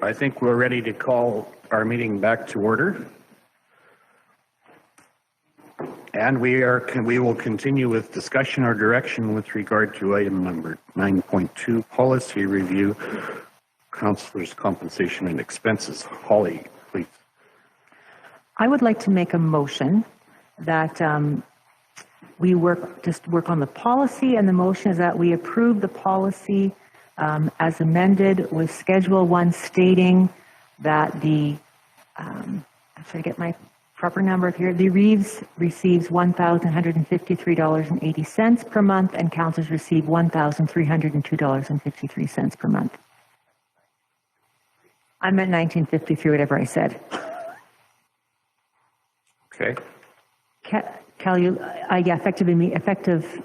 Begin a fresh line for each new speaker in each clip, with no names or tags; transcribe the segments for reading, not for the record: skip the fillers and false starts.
I think we're ready to call our meeting back to order. And we will continue with discussion or direction with regard to item number 9.2, policy review, councillors' compensation and expenses. Holly, please.
I would like to make a motion that we work on the policy, and the motion is that we approve the policy as amended with Schedule 1 stating that the, should I get my proper number here? The Reeves receives $1,153.80 per month, and councillors receive $1,302.53 per month. I meant 1953, whatever I said.
Okay.
Kelly, yeah, effective,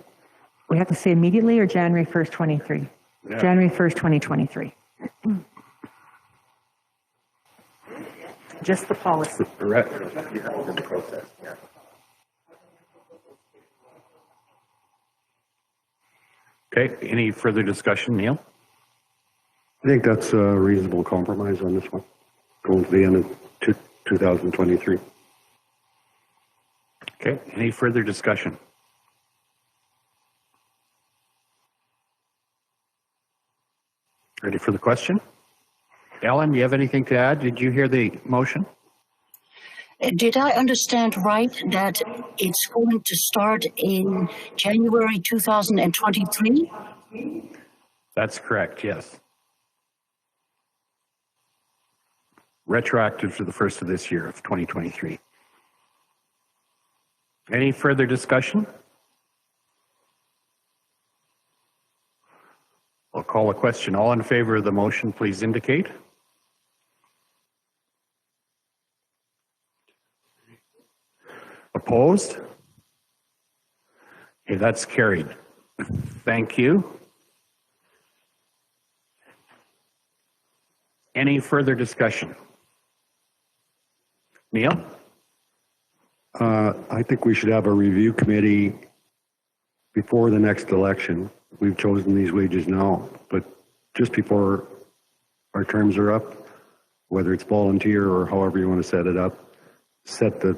we have to say immediately or January 1st, 23? Yeah. January 1st, 2023. Just the policy.
Correct. Okay, any further discussion, Neil?
I think that's a reasonable compromise on this one, going to the end of 2023.
Okay, any further discussion? Ready for the question? Ellen, do you have anything to add? Did you hear the motion?
Did I understand right that it's going to start in January 2023?
That's correct, yes. Retroactive to the first of this year of 2023. Any further discussion? I'll call a question. All in favor of the motion, please indicate. Opposed? Okay, that's carried. Thank you. Any further discussion? Neil?
I think we should have a review committee before the next election. We've chosen these wages now, but just before our terms are up, whether it's volunteer or however you want to set it up, set the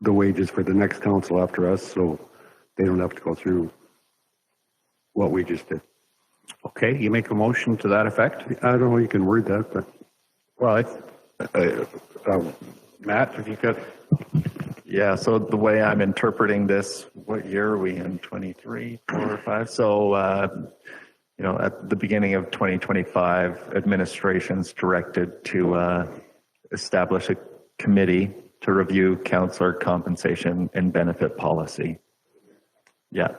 wages for the next council after us, so they don't have to go through what we just did.
Okay, you make a motion to that effect?
I don't know how you can word that, but...
Well, Matt, have you got...
Yeah, so the way I'm interpreting this, what year are we in? 23, 4 or 5? So, you know, at the beginning of 2025, administration's directed to establish a committee to review councillor compensation and benefit policy. Yeah.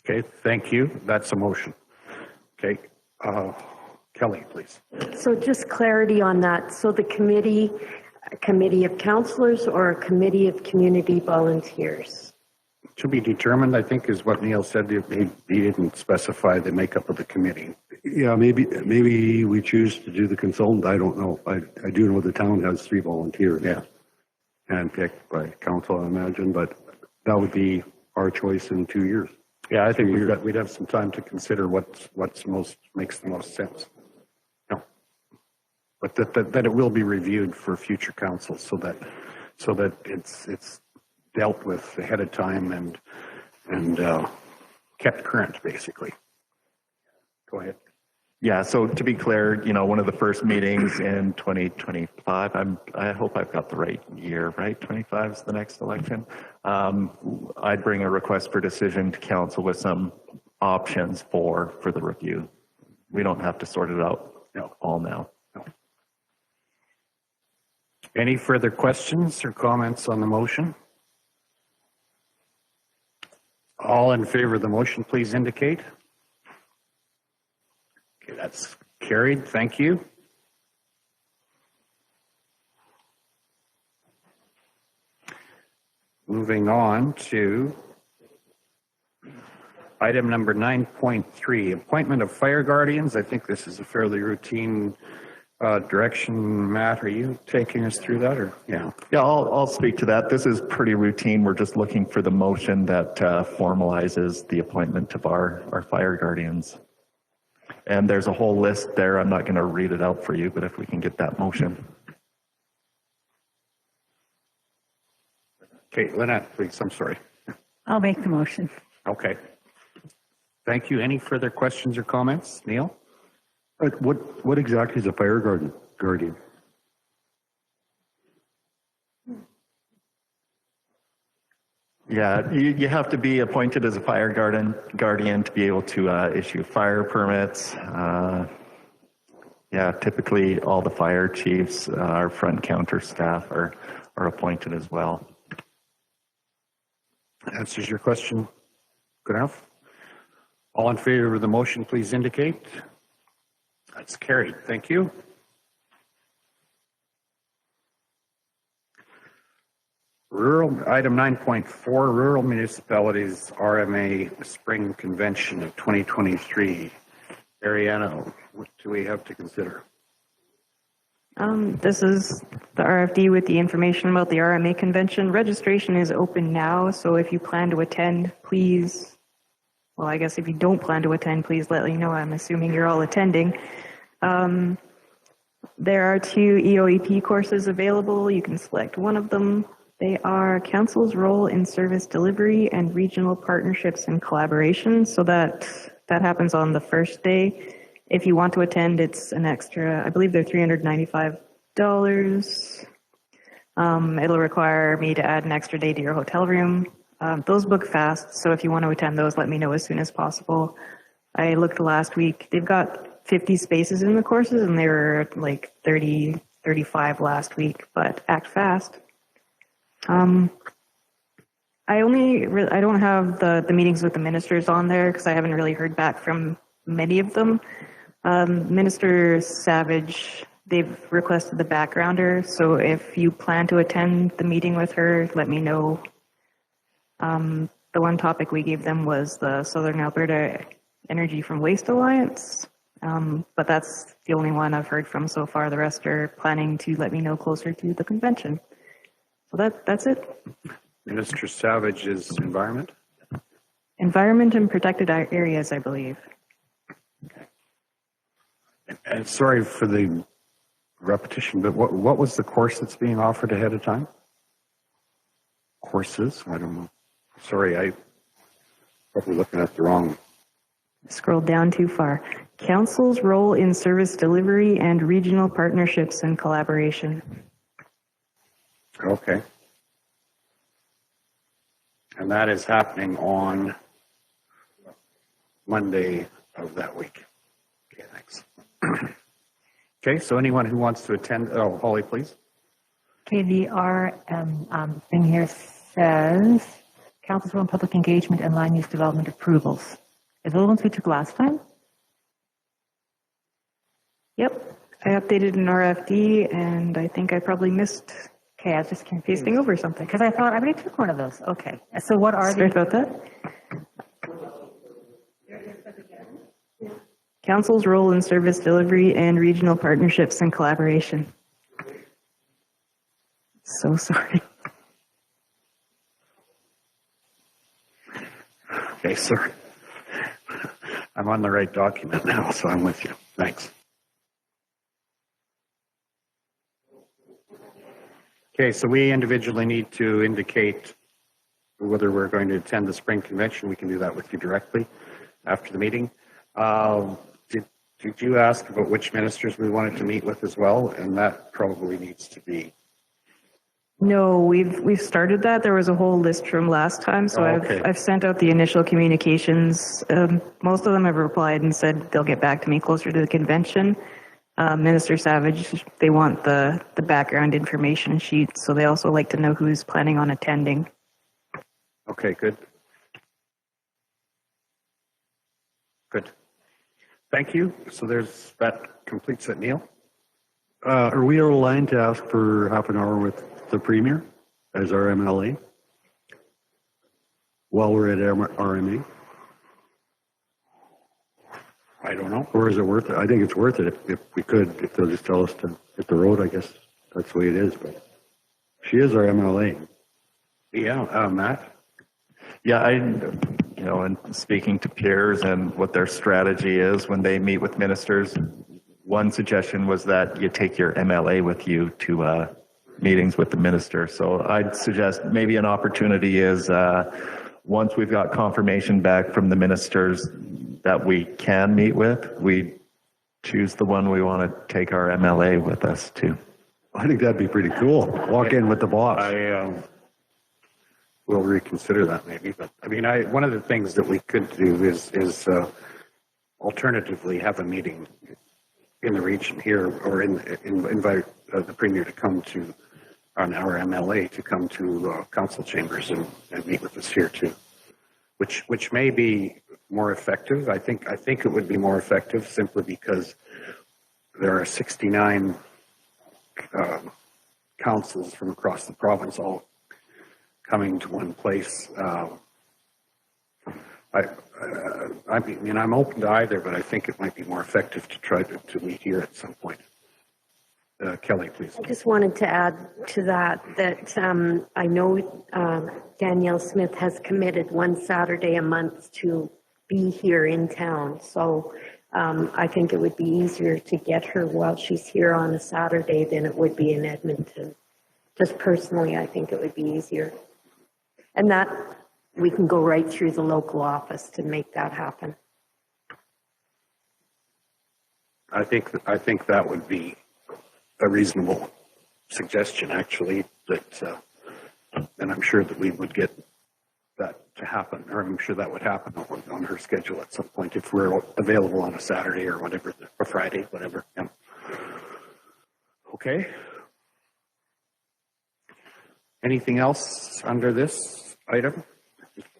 Okay, thank you. That's a motion. Okay, Kelly, please.
So just clarity on that. So the committee, a committee of councillors or a committee of community volunteers?
To be determined, I think, is what Neil said. He didn't specify the makeup of the committee.
Yeah, maybe we choose to do the consultant. I don't know. I do know the town has 3 volunteers.
Yeah.
Handpicked by council, I imagine, but that would be our choice in 2 years.
Yeah, I think we'd have some time to consider what's makes the most sense. No, but that it will be reviewed for future councils, so that it's dealt with ahead of time and kept current, basically. Go ahead.
Yeah, so to be clear, you know, one of the first meetings in 2025, I hope I've got the right year, right? 25 is the next election. I'd bring a request for decision to council with some options for the review. We don't have to sort it out all now.
No. Any further questions or comments on the motion? All in favor of the motion, please indicate. Okay, that's carried. Thank you. Moving on to item number 9.3, appointment of fire guardians. I think this is a fairly routine direction. Matt, are you taking us through that, or? Yeah,
I'll speak to that. This is pretty routine. We're just looking for the motion that formalizes the appointment of our fire guardians. And there's a whole list there. I'm not going to read it out for you, but if we can get that motion.
Okay, Lynette, please, I'm sorry.
I'll make the motion.
Okay. Thank you. Any further questions or comments? Neil?
What exactly is a fire guardian?
Yeah, you have to be appointed as a fire guardian to be able to issue fire permits. Yeah, typically all the fire chiefs, our front counter staff are appointed as well.
Answers your question. Good enough. All in favor of the motion, please indicate. That's carried. Thank you. Item 9.4, Rural Municipalities RMA Spring Convention of 2023. Ariana, what do we have to consider?
This is the RFD with the information about the RMA convention. Registration is open now, so if you plan to attend, please, well, I guess if you don't plan to attend, please let me know. I'm assuming you're all attending. There are 2 EOEP courses available. You can select one of them. They are Council's Role in Service Delivery and Regional Partnerships and Collaboration. So that happens on the first day. If you want to attend, it's an extra, I believe they're $395. It'll require me to add an extra day to your hotel room. Those book fast, so if you want to attend those, let me know as soon as possible. I looked last week. They've got 50 spaces in the courses, and they were like 30, 35 last week, but act fast. I don't have the meetings with the ministers on there because I haven't really heard back from many of them. Minister Savage, they've requested the backgrounder, so if you plan to attend the meeting with her, let me know. The one topic we gave them was the Southern Alberta Energy from Waste Alliance, but that's the only one I've heard from so far. The rest are planning to let me know closer to the convention. So that's it.
Minister Savage is Environment?
Environment and protected areas, I believe.
And sorry for the repetition, but what was the course that's being offered ahead of time? Courses? I don't know. Sorry, I probably looking at the wrong.
Scrolled down too far. Council's Role in Service Delivery and Regional Partnerships and Collaboration.
Okay. And that is happening on Monday of that week. Okay, thanks. Okay, so anyone who wants to attend, oh, Holly, please.
Okay, the thing here says Council's Role in Public Engagement and Land Use Development Approvals. Is those ones we took last time?
Yep, I updated an RFD and I think I probably missed.
Okay, I was just confused.
Pasting over something.
Because I thought I already took one of those. Okay, so what are
Sorry
they?
about that. Council's Role in Service Delivery and Regional Partnerships and Collaboration. So sorry.
Okay, sir. I'm on the right document now, so I'm with you. Thanks. Okay, so we individually need to indicate whether we're going to attend the spring convention. We can do that with you directly after the meeting. Did you ask about which ministers we wanted to meet with as well? And that probably needs to be.
No, we've started that. There was a whole list from last time, so
okay.
I've sent out the initial communications. Most of them have replied and said they'll get back to me closer to the convention. Minister Savage, they want the background information sheet, so they also like to know who's planning on attending.
Okay, good. Good. Thank you. So that completes it, Neil.
Are we aligned to ask for half an hour with the Premier as our MLA while we're at RMA?
I don't know.
Or is it worth it? I think it's worth it if we could, if they'll just tell us to hit the road. I guess that's the way it is, but she is our MLA.
Yeah, Matt?
Yeah, you know, and speaking to peers and what their strategy is when they meet with ministers. One suggestion was that you take your MLA with you to meetings with the minister. So I'd suggest maybe an opportunity is once we've got confirmation back from the ministers that we can meet with, we choose the one we want to take our MLA with us to.
I think that'd be pretty cool. Walk in with the boss.
I will reconsider that maybe, but I mean, one of the things that we could do is alternatively have a meeting in the region here, or invite the Premier to come to, on our MLA to come to council chambers and meet with us here too, which may be more effective. I think it would be more effective simply because there are 69 councils from across the province all coming to one place. I mean, I'm open to either, but I think it might be more effective to try to meet here at some point. Kelly, please.
I just wanted to add to that I know Danielle Smith has committed one Saturday a month to be here in town. So I think it would be easier to get her while she's here on a Saturday than it would be in Edmonton. Just personally, I think it would be easier. And that we can go right through the local office to make that happen.
I think that would be a reasonable suggestion, actually, that, and I'm sure that we would get that to happen, or I'm sure that would happen on her schedule at some point if we're available on a Saturday or whatever, or Friday, whatever. Yeah. Okay. Anything else under this item?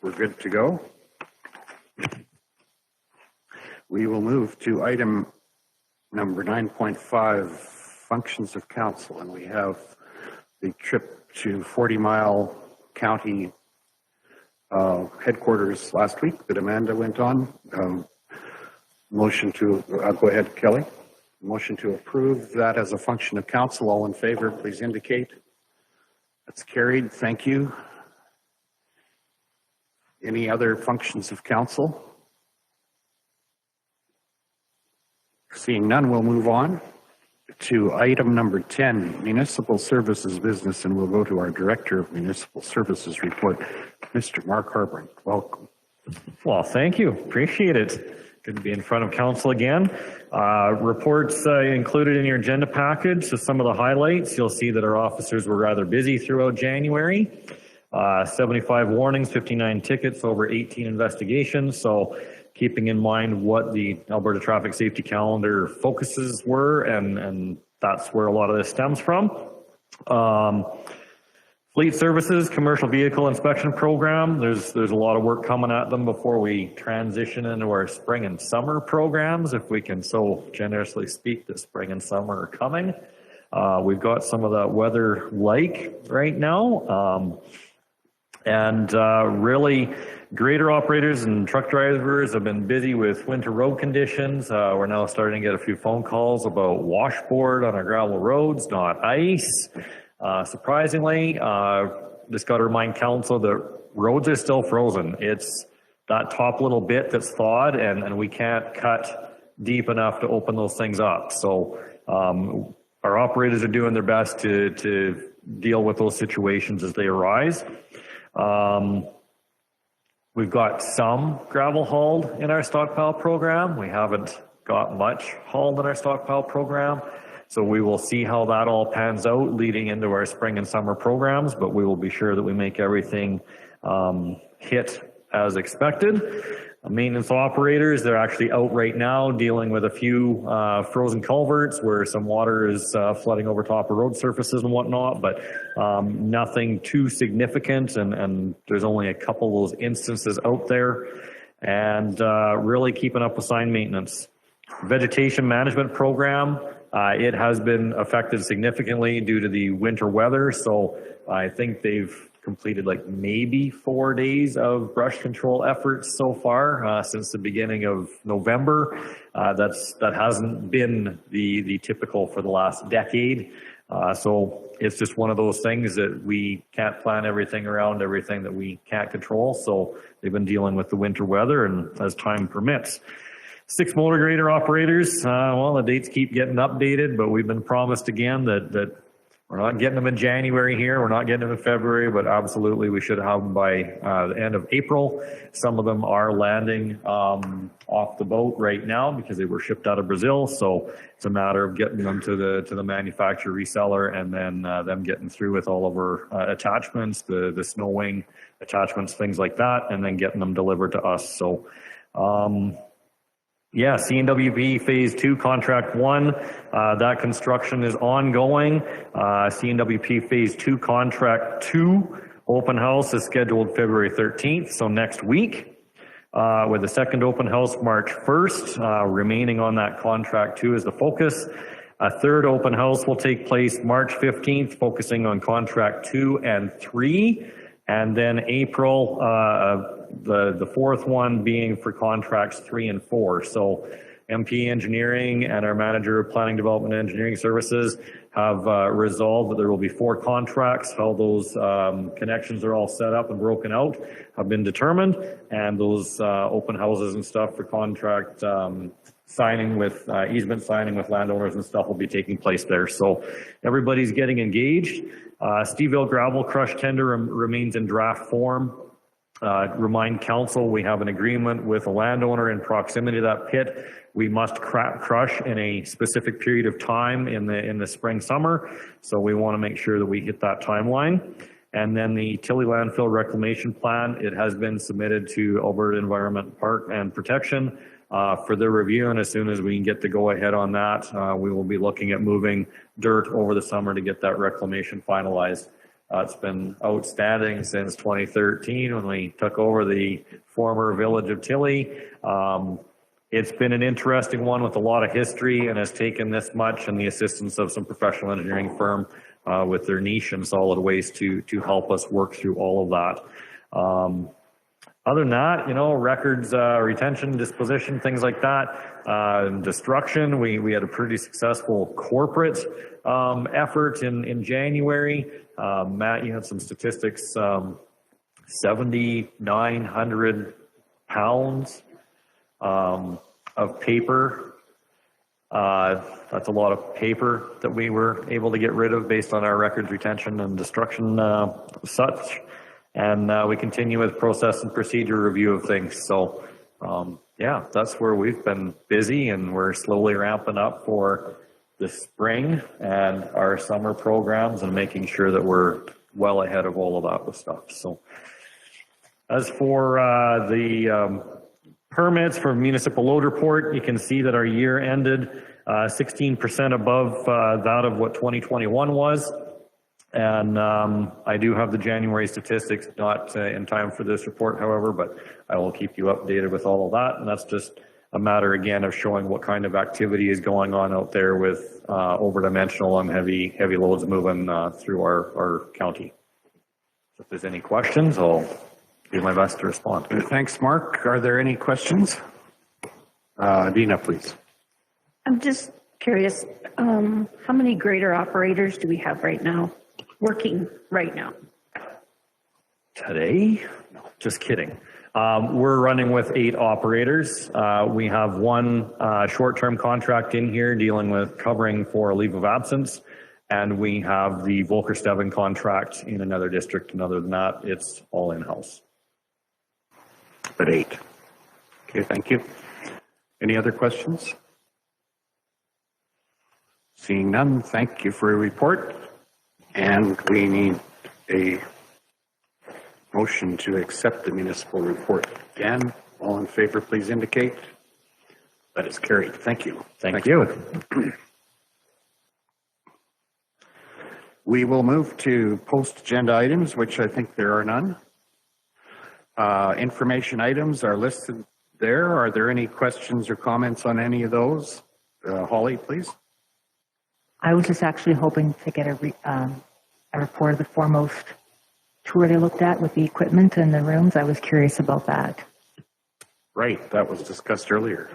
We're good to go. We will move to item number 9.5, functions of council, and we have the trip to 40 Mile County headquarters last week that Amanda went on. Motion to, go ahead, Kelly. Motion to approve that as a function of council. All in favor, please indicate. That's carried. Thank you. Any other functions of council? Seeing none, we'll move on to item number 10, Municipal Services Business, and we'll go to our Director of Municipal Services report, Mr. Mark Harburn. Welcome.
Well, thank you. Appreciate it. Good to be in front of council again. Reports included in your agenda package. So some of the highlights, you'll see that our officers were rather busy throughout January. 75 warnings, 59 tickets, over 18 investigations. So keeping in mind what the Alberta Traffic Safety Calendar focuses were, and that's where a lot of this stems from. Fleet Services, Commercial Vehicle Inspection Program. There's a lot of work coming at them before we transition into our spring and summer programs, if we can so generously speak that spring and summer are coming. We've got some of that weather right now. Really, grader operators and truck drivers have been busy with winter road conditions. We're now starting to get a few phone calls about washboard on our gravel roads, not ice. Surprisingly, just got to remind council that roads are still frozen. It's that top little bit that's thawed, and we can't cut deep enough to open those things up. So our operators are doing their best to deal with those situations as they arise. We've got some gravel hauled in our stockpile program. We haven't got much hauled in our stockpile program. So we will see how that all pans out leading into our spring and summer programs, but we will be sure that we make everything hit as expected. Maintenance operators, they're actually out right now dealing with a few frozen culverts where some water is flooding over top of road surfaces and whatnot, but nothing too significant, and there's only a couple of those instances out there. And really keeping up with sign maintenance. Vegetation management program, it has been affected significantly due to the winter weather, so I think they've completed like maybe 4 days of brush control efforts so far since the beginning of November. That hasn't been the typical for the last decade. So it's just one of those things that we can't plan everything around everything that we can't control. So they've been dealing with the winter weather and as time permits. 6 motor grader operators, well, the dates keep getting updated, but we've been promised again that we're not getting them in January here. We're not getting them in February, but absolutely we should have them by the end of April. Some of them are landing off the boat right now because they were shipped out of Brazil. So it's a matter of getting them to the manufacturer reseller and then them getting through with all of our attachments, the snow wing attachments, things like that, and then getting them delivered to us. So yeah, CNWP Phase 2, Contract 1, that construction is ongoing. CNWP Phase 2, Contract 2, open house is scheduled February 13th, so next week, with the second open house March 1st. Remaining on that Contract 2 is the focus. A third open house will take place March 15th, focusing on Contract 2 and 3. And then April, the fourth one being for contracts 3 and 4. So MP Engineering and our manager of Planning Development and Engineering Services have resolved that there will be 4 contracts. How those connections are all set up and broken out have been determined, and those open houses and stuff for contract signing with easement signing with landowners and stuff will be taking place there. So everybody's getting engaged. Steveville gravel crush tender remains in draft form. Remind council we have an agreement with a landowner in proximity to that pit. We must crush in a specific period of time in the spring summer. So we want to make sure that we hit that timeline. And then the Tilly landfill reclamation plan, it has been submitted to Alberta Environment Park and Protection for their review, and as soon as we can get the go ahead on that, we will be looking at moving dirt over the summer to get that reclamation finalized. It's been outstanding since 2013 when we took over the former village of Tilly. It's been an interesting one with a lot of history and has taken this much and the assistance of some professional engineering firm with their niche in solid waste to help us work through all of that. Other than that, you know, records, retention, disposition, things like that. Destruction, we had a pretty successful corporate effort in January. Matt, you had some statistics, 7,900 pounds of paper. That's a lot of paper that we were able to get rid of based on our records, retention, and destruction such. And we continue with process and procedure review of things. So yeah, that's where we've been busy, and we're slowly ramping up for the spring and our summer programs and making sure that we're well ahead of all of that with stuff. So as for the permits for municipal load report, you can see that our year ended 16% above that of what 2021 was. And I do have the January statistics, not in time for this report, however, but I will keep you updated with all of that. And that's just a matter, again, of showing what kind of activity is going on out there with over-dimensional and heavy loads moving through our county. So if there's any questions, I'll do my best to respond.
Thanks, Mark. Are there any questions? Dina, please.
I'm just curious, how many grader operators do we have right now, working right now?
Today? No, just kidding. We're running with 8 operators. We have one short-term contract in here dealing with covering for a leave of absence, and we have the Volker-Steven contract in another district, and other than that, it's all in-house.
But 8. Okay, thank you. Any other questions? Seeing none, thank you for your report. And we need a motion to accept the municipal report. Dan, all in favor, please indicate. That is carried. Thank you.
Thank you.
We will move to post-agenda items, which I think there are none. Information items are listed there. Are there any questions or comments on any of those? Holly, please.
I was just actually hoping to get a report of the foremost tour they looked at with the equipment and the rooms. I was curious about that.
Right, that was discussed earlier.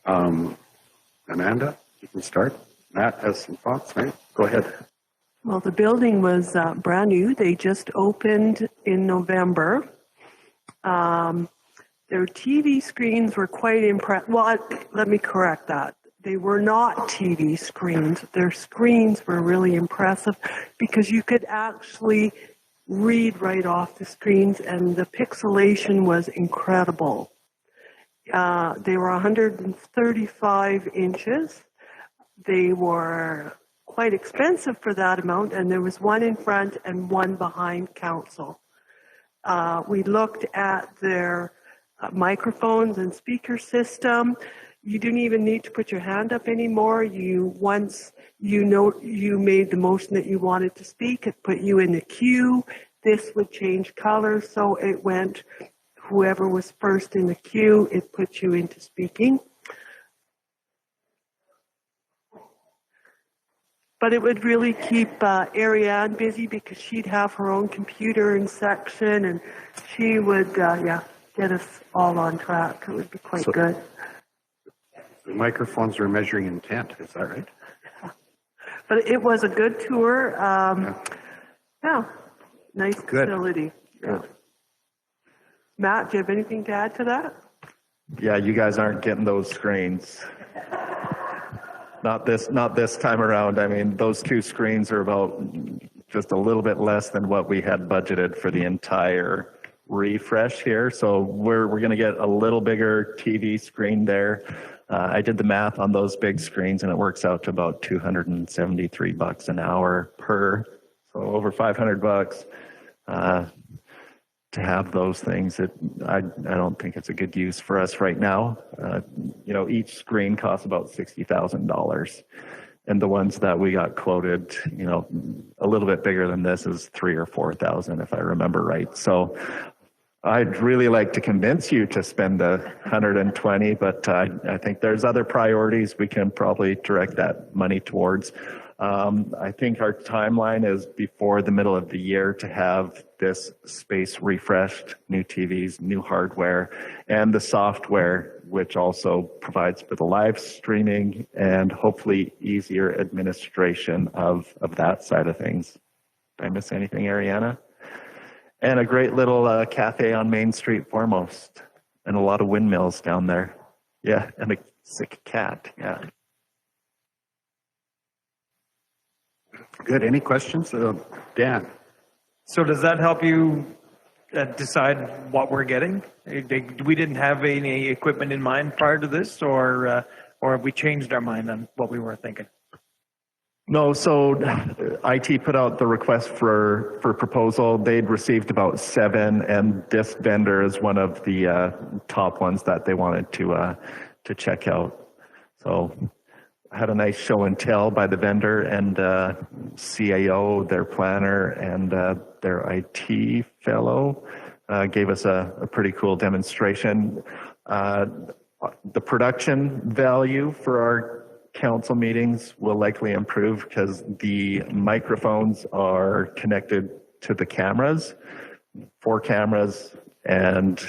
Amanda, you can start. Matt has some thoughts, right? Go ahead.
Well, the building was brand new. They just opened in November. Their TV screens were quite impressive. Well, let me correct that. They were not TV screens. Their screens were really impressive because you could actually read right off the screens, and the pixelation was incredible. They were 135 inches. They were quite expensive for that amount, and there was one in front and one behind council. We looked at their microphones and speaker system. You didn't even need to put your hand up anymore. Once you made the motion that you wanted to speak, it put you in the queue. This would change color, so it went, whoever was first in the queue, it put you into speaking. But it would really keep Ariane busy because she'd have her own computer and section, and she would, get us all on track. It would be quite good.
The microphones are measuring intent, is that right?
But it was a good tour. Nice
Good.
facility. Yeah. Matt, do you have anything to add to that?
Yeah, you guys aren't getting those screens. Not this time around. I mean, those two screens are about just a little bit less than what we had budgeted for the entire refresh here. So we're going to get a little bigger TV screen there. I did the math on those big screens, and it works out to about $273 an hour per. So over $500 to have those things. I don't think it's a good use for us right now. Each screen costs about $60,000, and the ones that we got quoted, a little bit bigger than this is $3,000 or $4,000 if I remember right. So I'd really like to convince you to spend $120, but I think there's other priorities we can probably direct that money towards. I think our timeline is before the middle of the year to have this space refreshed, new TVs, new hardware, and the software, which also provides for the live streaming and hopefully easier administration of that side of things. Did I miss anything, Ariana? And a great little cafe on Main Street foremost, and a lot of windmills down there. Yeah, and a sick cat, yeah.
Good. Any questions? Dan?
So does that help you decide what we're getting? We didn't have any equipment in mind prior to this, or have we changed our mind on what we were thinking?
No, so IT put out the request for proposal. They'd received about 7, and this vendor is one of the top ones that they wanted to check out. So I had a nice show and tell by the vendor and CAO, their planner, and their IT fellow gave us a pretty cool demonstration. The production value for our council meetings will likely improve because the microphones are connected to the cameras, 4 cameras, and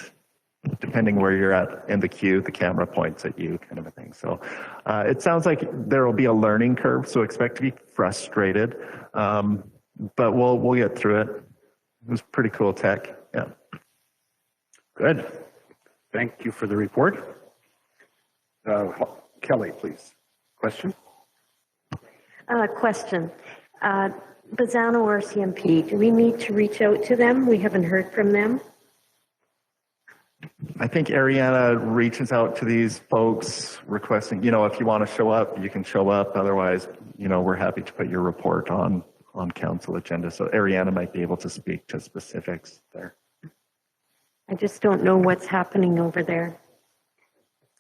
depending where you're at in the queue, the camera points at you, kind of a thing. So it sounds like there will be a learning curve, so expect to be frustrated, but we'll get through it. It was pretty cool tech, yeah.
Good. Thank you for the report. Kelly, please. Question?
Question. Bazzano RCMP, do we need to reach out to them? We haven't heard from them.
I think Ariana reaches out to these folks requesting, if you want to show up, you can show up. Otherwise, we're happy to put your report on council agenda. So Ariana might be able to speak to specifics there.
I just don't know what's happening over there.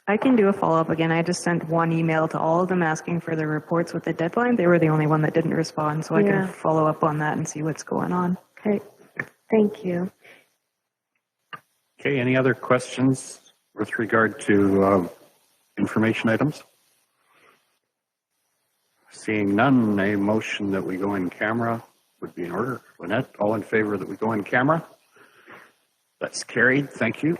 I can do a follow-up again. I just sent one email to all of them asking for their reports with the deadline. They were the only one that didn't respond, so I can follow up on that and see what's going on.
Okay, thank you.
Okay, any other questions with regard to information items? Seeing none, a motion that we go in camera would be in order. Lynette, all in favor that we go in camera? That's carried. Thank you.